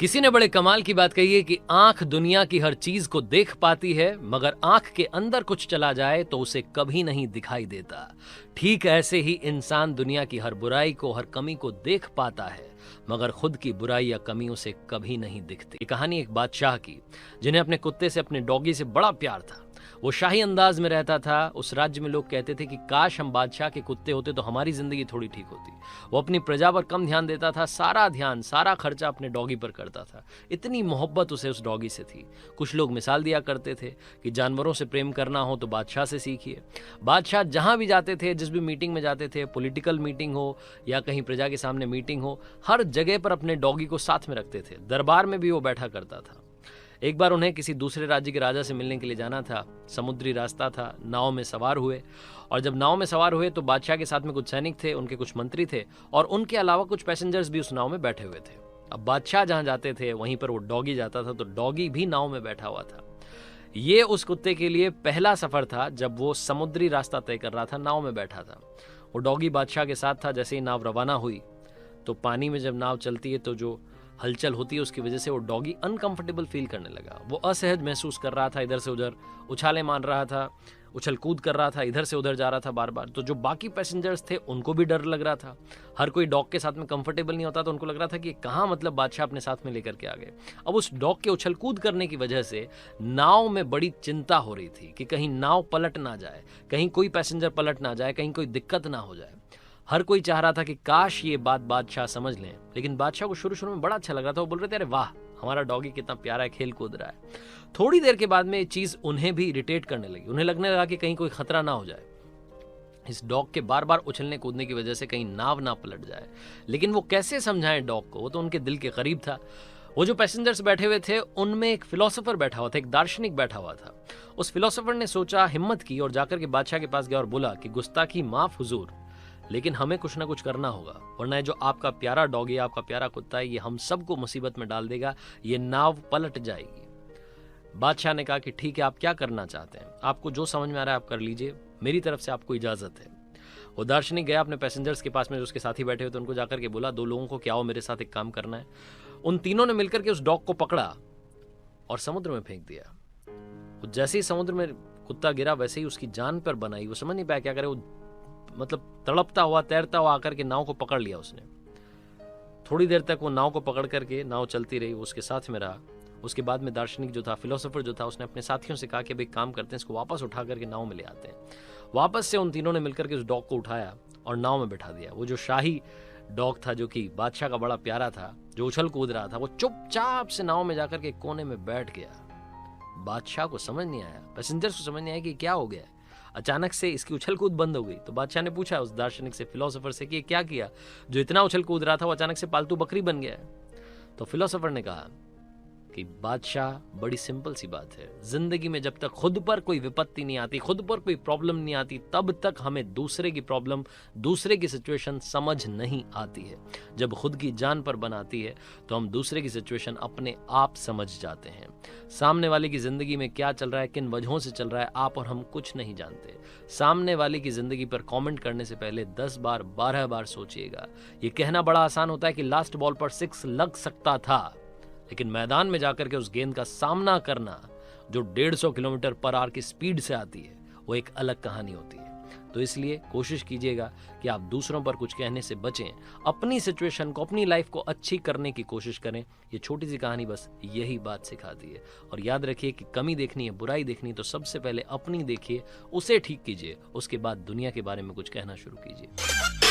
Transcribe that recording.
किसी ने बड़े कमाल की बात कही है कि आंख दुनिया की हर चीज को देख पाती है, मगर आंख के अंदर कुछ चला जाए तो उसे कभी नहीं दिखाई देता। ठीक ऐसे ही इंसान दुनिया की हर बुराई को, हर कमी को देख पाता है, मगर खुद की बुराई या कमी उसे कभी नहीं दिखती। ये कहानी एक बादशाह की, जिन्हें अपने कुत्ते से, अपने डॉगी से बड़ा प्यार था। वो शाही अंदाज में रहता था। उस राज्य में लोग कहते थे कि काश हम बादशाह के कुत्ते होते तो हमारी जिंदगी थोड़ी ठीक होती। वो अपनी प्रजा पर कम ध्यान देता था, सारा ध्यान, सारा खर्चा अपने डॉगी पर करता था। इतनी मोहब्बत उसे उस डॉगी से थी। कुछ लोग मिसाल दिया करते थे कि जानवरों से प्रेम करना हो तो बादशाह से सीखिए। बादशाह जहां भी जाते थे, जिस भी मीटिंग में जाते थे, पॉलिटिकल मीटिंग हो या कहीं प्रजा के सामने मीटिंग हो, हर जगह पर अपने डॉगी को साथ में रखते थे। दरबार में भी वो बैठा करता था। एक बार उन्हें किसी दूसरे राज्य के राजा से मिलने के लिए जाना था। समुद्री रास्ता था। नाव में सवार हुए, और जब नाव में सवार हुए तो बादशाह के साथ में कुछ सैनिक थे, उनके कुछ मंत्री थे, और उनके अलावा कुछ पैसेंजर्स भी उस नाव में बैठे हुए थे। अब बादशाह जहां जाते थे वहीं पर वो डॉगी जाता था, तो डॉगी भी नाव में बैठा हुआ था। ये उस कुत्ते के लिए पहला सफर था जब वो समुद्री रास्ता तय कर रहा था, नाव में बैठा था। वो डॉगी बादशाह के साथ था। जैसे ही नाव रवाना हुई तो पानी में जब नाव चलती है तो जो हलचल होती है उसकी वजह से वो डॉगी अनकंफर्टेबल फील करने लगा। वो असहज महसूस कर रहा था, इधर से उधर उछाले मार रहा था, उछल कूद कर रहा था, इधर से उधर जा रहा था बार बार। तो जो बाकी पैसेंजर्स थे उनको भी डर लग रहा था। हर कोई डॉग के साथ में कंफर्टेबल नहीं होता, तो उनको लग रहा था कि कहाँ मतलब बादशाह अपने साथ में लेकर के आ गए। अब उस डॉग के उछल कूद करने की वजह से नाव में बड़ी चिंता हो रही थी कि कहीं नाव पलट ना जाए, कहीं कोई पैसेंजर पलट ना जाए, कहीं कोई दिक्कत ना हो जाए। हर कोई चाह रहा था कि काश ये बात बादशाह समझ लें, लेकिन बादशाह को शुरू शुरू में बड़ा अच्छा लग रहा था। वो बोल रहे थे, अरे वाह, हमारा डॉगी कितना प्यारा है, खेल कूद रहा है। थोड़ी देर के बाद में ये चीज उन्हें भी इरिटेट करने लगी। उन्हें लगने लगा कि कहीं कोई खतरा ना हो जाए, इस डॉग के बार बार उछलने कूदने की वजह से कहीं नाव ना पलट जाए। लेकिन वो कैसे समझाएं डॉग को, वो तो उनके दिल के करीब था। वो जो पैसेंजर्स बैठे हुए थे उनमें एक फिलोसोफर बैठा हुआ था, एक दार्शनिक बैठा हुआ था। उस फिलोसोफर ने सोचा, हिम्मत की और जाकर के बादशाह के पास गया और बोला कि गुस्ताखी माफ हुजूर, लेकिन हमें कुछ ना कुछ करना होगा, वरना जो आपका प्यारा डॉगी, आपका प्यारा कुत्ता है, ये हम सबको मुसीबत में डाल देगा, ये नाव पलट जाएगी। बादशाह ने कहा कि ठीक है, आप क्या करना चाहते हैं, आपको जो समझ में आ रहा है आप कर लीजिए, मेरी तरफ से आपको इजाजत है। वो दार्शनिक गया अपने पैसेंजर्स के पास में, जो उसके साथी बैठे हुए थे, उनको जाकर के बोला, दो लोगों को क्या हो, मेरे साथ एक काम करना है। उन तीनों ने मिलकर के उस डॉग को पकड़ा और समुद्र में फेंक दिया। जैसे ही समुद्र में कुत्ता गिरा वैसे ही उसकी जान पर बनाई। वो समझ नहीं पाया क्या करे। वो मतलब तड़पता हुआ, तैरता हुआ आकर के नाव को पकड़ लिया उसने। थोड़ी देर तक वो नाव को पकड़ करके नाव चलती रही, वो उसके साथ में रहा। उसके बाद में दार्शनिक जो था, फिलोसोफर जो था, उसने अपने साथियों से कहा कि भाई काम करते हैं, इसको वापस उठा करके नाव में ले आते हैं। वापस से उन तीनों ने मिलकर के उस डॉग को उठाया और नाव में बैठा दिया। वो जो शाही डॉग था, जो कि बादशाह का बड़ा प्यारा था, जो उछल कूद रहा था, वो चुपचाप से नाव में जाकर के कोने में बैठ गया। बादशाह को समझ नहीं आया, पैसेंजर्स को समझ नहीं आया कि क्या हो गया। अचानक से इसकी उछल कूद बंद हो गई। तो बादशाह ने पूछा उस दार्शनिक से, फिलोसोफर से, कि क्या किया, जो इतना उछल कूद रहा था वो अचानक से पालतू बकरी बन गया है। तो फिलोसोफर ने कहा कि बादशाह, बड़ी सिंपल सी बात है, जिंदगी में जब तक खुद पर कोई विपत्ति नहीं आती, खुद पर कोई प्रॉब्लम नहीं आती, तब तक हमें दूसरे की प्रॉब्लम, दूसरे की सिचुएशन समझ नहीं आती है। जब खुद की जान पर बनाती है तो हम दूसरे की सिचुएशन अपने आप समझ जाते हैं। सामने वाले की जिंदगी में क्या चल रहा है, किन वजहों से चल रहा है, आप और हम कुछ नहीं जानते। सामने वाले की जिंदगी पर कमेंट करने से पहले 10 बार 12 बार सोचिएगा। ये कहना बड़ा आसान होता है कि लास्ट बॉल पर 6 लग सकता था, लेकिन मैदान में जाकर के उस गेंद का सामना करना, जो 150 किलोमीटर पर आवर की स्पीड से आती है, वो एक अलग कहानी होती है। तो इसलिए कोशिश कीजिएगा कि आप दूसरों पर कुछ कहने से बचें, अपनी सिचुएशन को, अपनी लाइफ को अच्छी करने की कोशिश करें। ये छोटी सी कहानी बस यही बात सिखाती है। और याद रखिए कि कमी देखनी है, बुराई देखनी है, तो सबसे पहले अपनी देखिए, उसे ठीक कीजिए, उसके बाद दुनिया के बारे में कुछ कहना शुरू कीजिए।